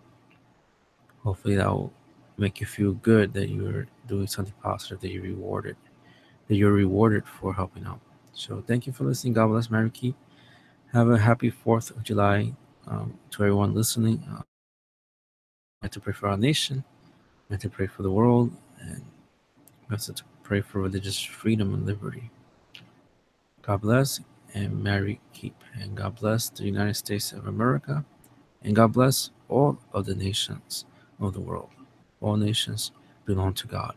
hopefully that will make you feel good that you're doing something positive, that you're rewarded for helping out. So thank you for listening. God bless. Mary Keep. Have a happy 4th of July to everyone listening. I like to pray for our nation. I like to pray for the world, and I also to pray for religious freedom and liberty. God bless, and Mary Keep. And God bless the United States of America, and God bless all of the nations of the world. All nations belong to God.